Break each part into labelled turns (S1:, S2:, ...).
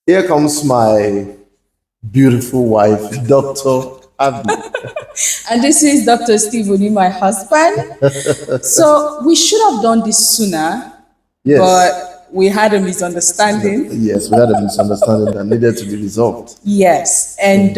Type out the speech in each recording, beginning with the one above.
S1: Here comes my beautiful wife, Dr. Abby.
S2: And this is Dr. Steve Oni, my husband. So we should have done this sooner,
S1: Yes.
S2: but we had a misunderstanding.
S1: Yes, we had a misunderstanding that needed to be resolved.
S2: Yes, and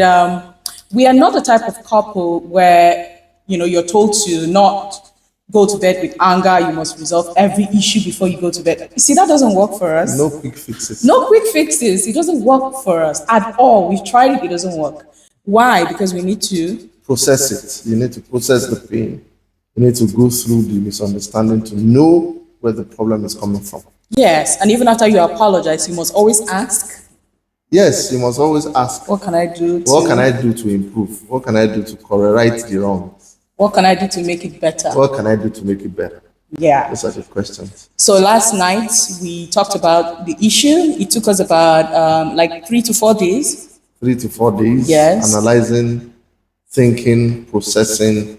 S2: we are not the type of couple where you're told to not go to bed with anger. You must resolve every issue before you go to bed. You see, that doesn't work for us.
S1: No quick fixes.
S2: No quick fixes. It doesn't work for us at all. We've tried it. It doesn't work. Why? Because we need to
S1: process it. You need to process the pain. You need to go through the misunderstanding to know where the problem is coming from.
S2: Yes, and even after you apologize, you must always ask.
S1: Yes, you must always ask.
S2: What can I do?
S1: What can I do to improve? What can I do to correct the wrongs?
S2: What can I do to make it better?
S1: What can I do to make it better?
S2: Yeah.
S1: Those are the questions.
S2: So last night we talked about the issue. It took us about like 3 to 4 days.
S1: 3 to 4 days.
S2: Yes.
S1: Analyzing, thinking, processing,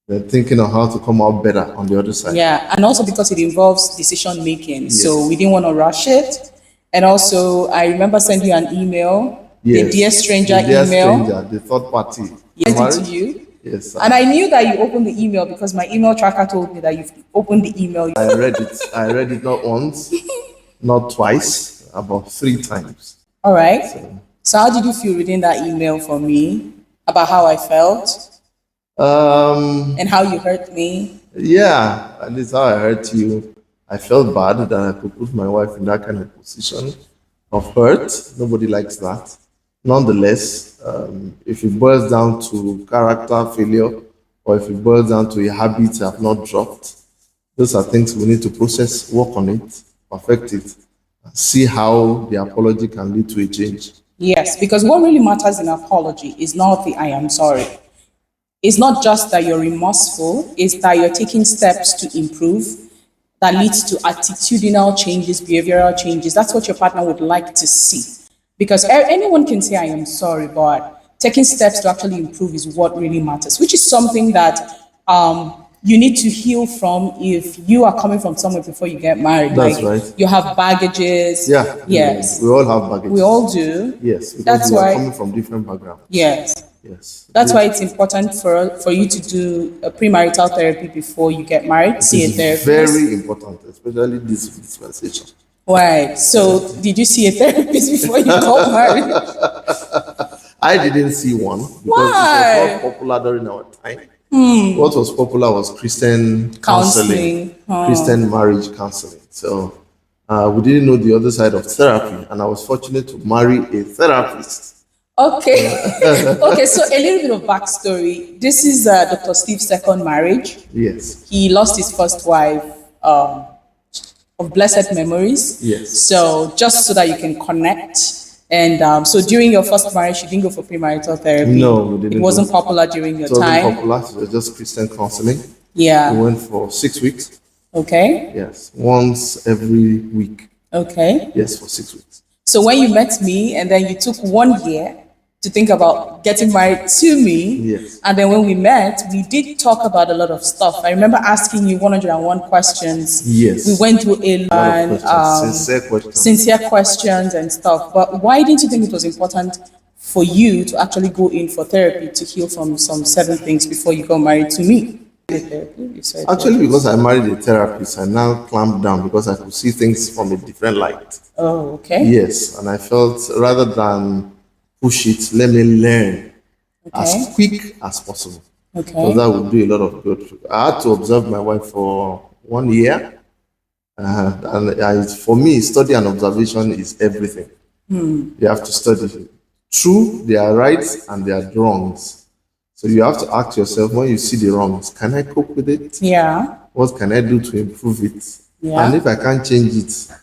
S1: then thinking of how to come out better on the other side.
S2: Yeah, and also because it involves decision making. Yes. So we didn't want to rush it. And also I remember sending you an email,
S1: yes.
S2: The Dear Stranger
S1: the Dear
S2: email.
S1: Stranger, the third party.
S2: Yes, it to you.
S1: Yes,
S2: and I knew that you opened the email because my email tracker told me that you've opened the email.
S1: I read it. I read it not once, not twice, about 3 times.
S2: All right. So how did you feel reading that email from me about how I felt? And how you hurt me?
S1: Yeah, and this is how I hurt you. I felt bad that I could put my wife in that kind of position of hurt. Nobody likes that. Nonetheless, if it boils down to character failure, or if it boils down to a habit I've not dropped, those are things we need to process, work on it, perfect it, and see how the apology can lead to a change.
S2: Yes, because what really matters in apology is not the I am sorry. It's not just that you're remorseful, it's that you're taking steps to improve that leads to attitudinal changes, behavioral changes. That's what your partner would like to see. Because anyone can say, I am sorry, but taking steps to actually improve is what really matters, which is something that you need to heal from if you are coming from somewhere before you get married.
S1: That's right.
S2: You have baggages.
S1: Yeah.
S2: Yes.
S1: We all have baggages.
S2: We all do.
S1: Yes. Because we are coming from different backgrounds.
S2: Yes.
S1: Yes.
S2: That's why it's important for you to do a premarital therapy before you get married. See a therapist.
S1: Very important, especially this dispensation.
S2: Right. So did you see a therapist before you got married?
S1: I didn't see one because
S2: Why?
S1: it was not popular during our time. What was popular was Christian counseling. Christian marriage counseling. So we didn't know the other side of therapy, and I was fortunate to marry a therapist.
S2: Okay. Okay, so a little bit of backstory. This is Dr. Steve's second marriage.
S1: Yes.
S2: He lost his first wife of blessed memories.
S1: Yes.
S2: So just so that you can connect. And so during your first marriage, you didn't go for premarital therapy?
S1: No, we didn't.
S2: It wasn't popular during your
S1: time? It
S2: time?
S1: wasn't popular. It was just Christian counseling.
S2: Yeah.
S1: We went for 6 weeks.
S2: Okay.
S1: Yes. Once every week.
S2: Okay.
S1: Yes, for 6 weeks.
S2: So when you met me and then you took 1 year to think about getting married to me.
S1: Yes.
S2: And then when we met, we did talk about a lot of stuff. I remember asking you 101 questions.
S1: Yes.
S2: We went through a lot sincere questions and stuff. But why didn't you think it was important for you to actually go in for therapy to heal from some certain things before you got married to me?
S1: Actually, because I married a therapist, I now clamped down because I could see things from a different light.
S2: Oh, okay.
S1: Yes. And I felt rather than push it, let me learn as quick as possible.
S2: Okay.
S1: Because that would do a lot of good. I had to observe my wife for 1 year. For me, study and observation is everything. You have to study. True, there are rights and there are wrongs. So you have to ask yourself, when you see the wrongs, can I cope with it?
S2: Yeah.
S1: What can I do to improve it?
S2: Yeah.
S1: And if I can't change it,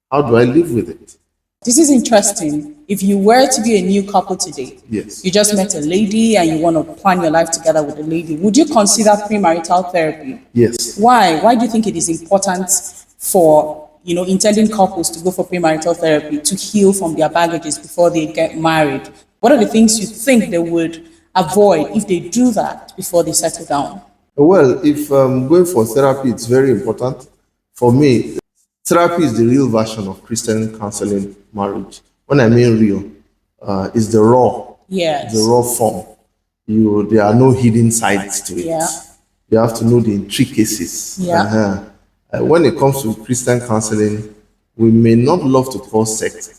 S1: how do I live with it?
S2: This is interesting. If you were to be a new couple today,
S1: yes,
S2: you just met a lady and you want to plan your life together with a lady, would you consider premarital therapy?
S1: Yes.
S2: Why? Why do you think it is important for, intending couples to go for premarital therapy to heal from their baggages before they get married? What are the things you think they would avoid if they do that before they settle down?
S1: Well, if going for therapy, it's very important. For me, therapy is the real version of Christian counseling marriage. When I mean real, is the
S2: Yes.
S1: raw form. There are no hidden sides to it.
S2: Yeah.
S1: You have to know the intricacies.
S2: Yeah.
S1: When it comes to Christian counseling, we may not love to call sect.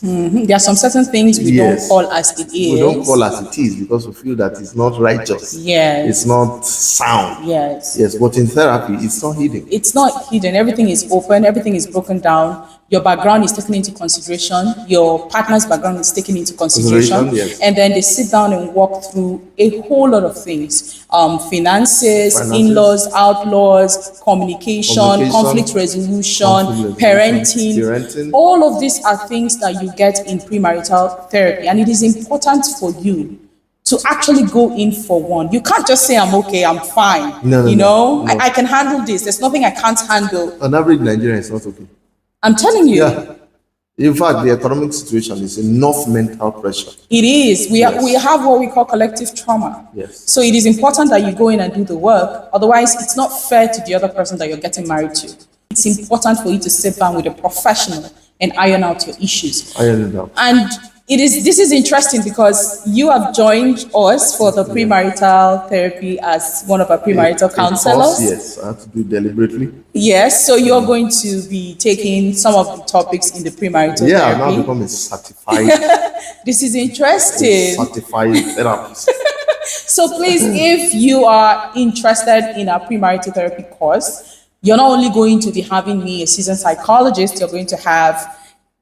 S2: There are some certain things we don't
S1: Yes.
S2: call as it
S1: We don't
S2: is.
S1: call as it is because we feel that it's not righteous.
S2: Yes.
S1: It's not sound.
S2: Yes.
S1: Yes, but in therapy, it's not hidden.
S2: It's not hidden. Everything is open. Everything is broken down. Your background is taken into consideration. Your partner's background is taken into consideration.
S1: Yes.
S2: And then they sit down and walk through a whole lot of things. Finances, in-laws, outlaws, communication, conflict resolution, parenting. All of these are things that you get in premarital therapy. And it is important for you to actually go in for one. You can't just say, I'm okay, I'm fine.
S1: No.
S2: I can handle this. There's nothing I can't handle.
S1: An average Nigerian is not okay.
S2: I'm telling you.
S1: Yeah. In fact, the economic situation is enough mental pressure.
S2: It is. We have what we call collective trauma.
S1: Yes.
S2: So it is important that you go in and do the work. Otherwise, it's not fair to the other person that you're getting married to. It's important for you to sit down with a professional and iron out your issues.
S1: Iron it out.
S2: And this is interesting because you have joined us for the premarital therapy as one of our premarital counselors.
S1: Yes, I have to do it deliberately.
S2: Yes, so you're going to be taking some of the topics in the premarital therapy.
S1: Yeah, I've now become a certified.
S2: This is interesting.
S1: Certified therapist.
S2: So please, if you are interested in our premarital therapy course, you're not only going to be having me, a seasoned psychologist, you're going to have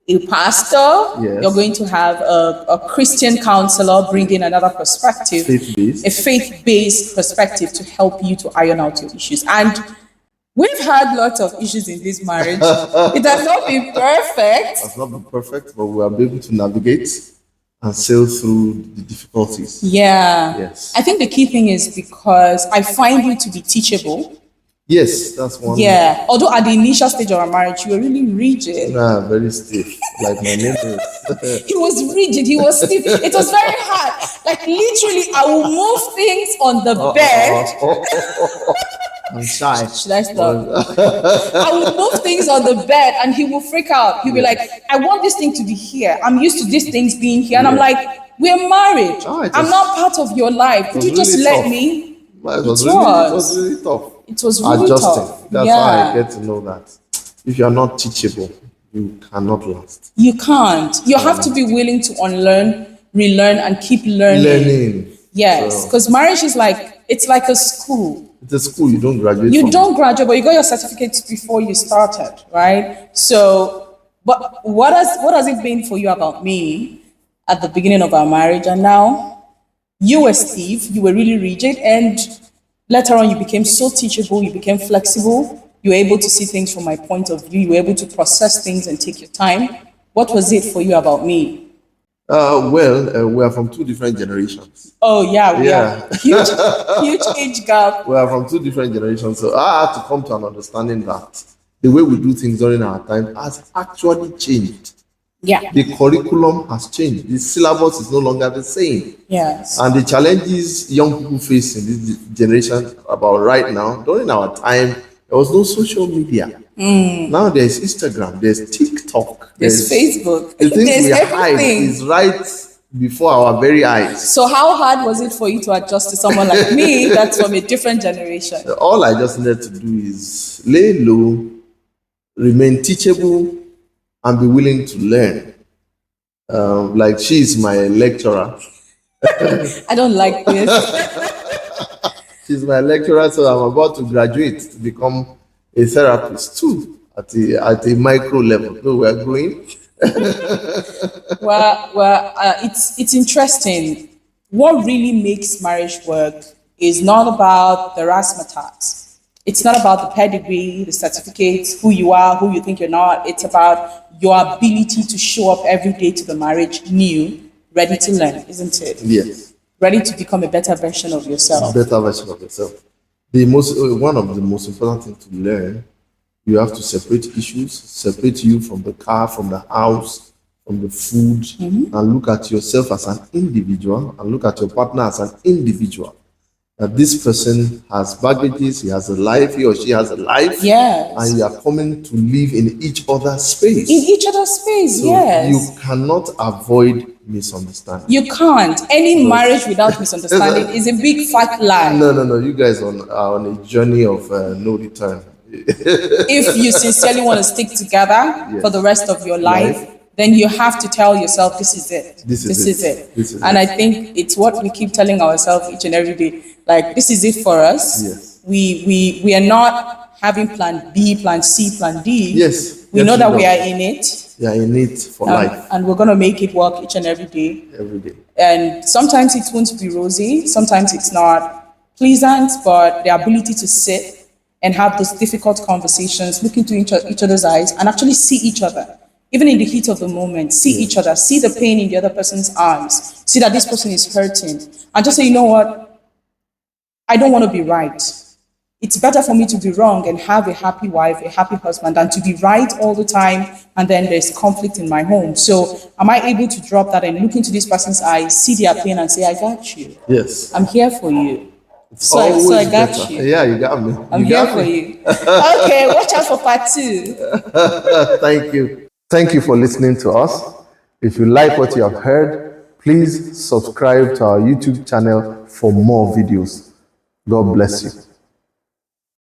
S2: a pastor,
S1: yes.
S2: You're going to have a Christian counselor bringing another perspective,
S1: faith-based.
S2: A faith-based perspective to help you to iron out your issues. And we've had lots of issues in this marriage. It has not been perfect.
S1: It has not been perfect, but we are able to navigate and sail through the difficulties.
S2: Yeah.
S1: Yes.
S2: I think the key thing is because I find you to be teachable.
S1: Yes, that's one.
S2: Yeah. Although at the initial stage of our marriage, you were really rigid.
S1: Very stiff, like my neighbors.
S2: He was rigid. He was stiff. It was very hard. Like literally, I will move things on the bed.
S1: I'm shy.
S2: Should I stop? I would move things on the bed, and he will freak out. He'll be like, "I want this thing to be here. I'm used to these things being here," and I'm like, "We're married. I'm not part of your life. Could you just let me?"
S1: It was really tough.
S2: It was really
S1: adjusting.
S2: tough.
S1: That's how I get to know that if you are not teachable, you cannot last.
S2: You can't. You have to be willing to unlearn, relearn, and keep learning. Yes, because marriage is it's like a school.
S1: It's a school you don't graduate.
S2: You don't graduate, but you got your certificates before you started, right? So, but what has it been for you about me at the beginning of our marriage, and now? You were Steve, you were really rigid, and later on you became so teachable, you became flexible, you were able to see things from my point of view, you were able to process things and take your time. What was it for you about me?
S1: We are from two different generations.
S2: Oh yeah, we are. Huge age gap.
S1: We are from two different generations, so I had to come to an understanding that the way we do things during our time has actually changed.
S2: Yeah.
S1: The curriculum has changed. The syllabus is no longer the same.
S2: Yes.
S1: And the challenges young people face in this generation about right now, during our time, there was no social media. Now there's Instagram, there's TikTok,
S2: there's Facebook.
S1: The things
S2: there's
S1: we
S2: everything.
S1: hide is right before our very eyes.
S2: So how hard was it for you to adjust to someone like me that's from a different generation?
S1: All I just needed to do is lay low, remain teachable, and be willing to learn. Like she's my lecturer.
S2: I don't like this.
S1: She's my lecturer, so I'm about to graduate to become a therapist too at a micro level. So we're going.
S2: It's interesting. What really makes marriage work is not about the razzmatazz. It's not about the pedigree, the certificates, who you are, who you think you're not. It's about your ability to show up every day to the marriage new, ready to learn, isn't it?
S1: Yes.
S2: Ready to become a better version of yourself.
S1: Better version of yourself. One of the most important things to learn, you have to separate issues, separate you from the car, from the house, from the food, and look at yourself as an individual and look at your partner as an individual. that this person has baggages, he has a life, he or she has a life,
S2: Yes.
S1: and you are coming to live in each other's space.
S2: In each other's space,
S1: So
S2: yes.
S1: you cannot avoid misunderstanding.
S2: You can't. Any marriage without misunderstanding is a big fat lie.
S1: No. You guys are on a journey of no return.
S2: If you sincerely want to stick together for the rest of your life, then you have to tell yourself, this is it. This is it. And I think it's what we keep telling ourselves each and every day. Like, this is it for us.
S1: Yes.
S2: We are not having plan B, plan C, plan D.
S1: Yes.
S2: We know that we are in it.
S1: We are in it for life.
S2: And we're going to make it work each and every day.
S1: Every day.
S2: And sometimes it won't be rosy. Sometimes it's not pleasant, but the ability to sit and have those difficult conversations, look into each other's eyes and actually see each other. Even in the heat of the moment, see each other, see the pain in the other person's eyes, see that this person is hurting, and just say, you know what, I don't want to be right. It's better for me to be wrong and have a happy wife, a happy husband, than to be right all the time and then there's conflict in my home. So am I able to drop that and look into this person's eyes, see their pain and say, I got you.
S1: Yes.
S2: I'm here for you. So I got
S1: better.
S2: you.
S1: Yeah, you got me.
S2: I'm here for you. Okay, watch out for part 2.
S1: Thank you. Thank you for listening to us. If you like what you have heard, please subscribe to our YouTube channel for more videos. God bless you.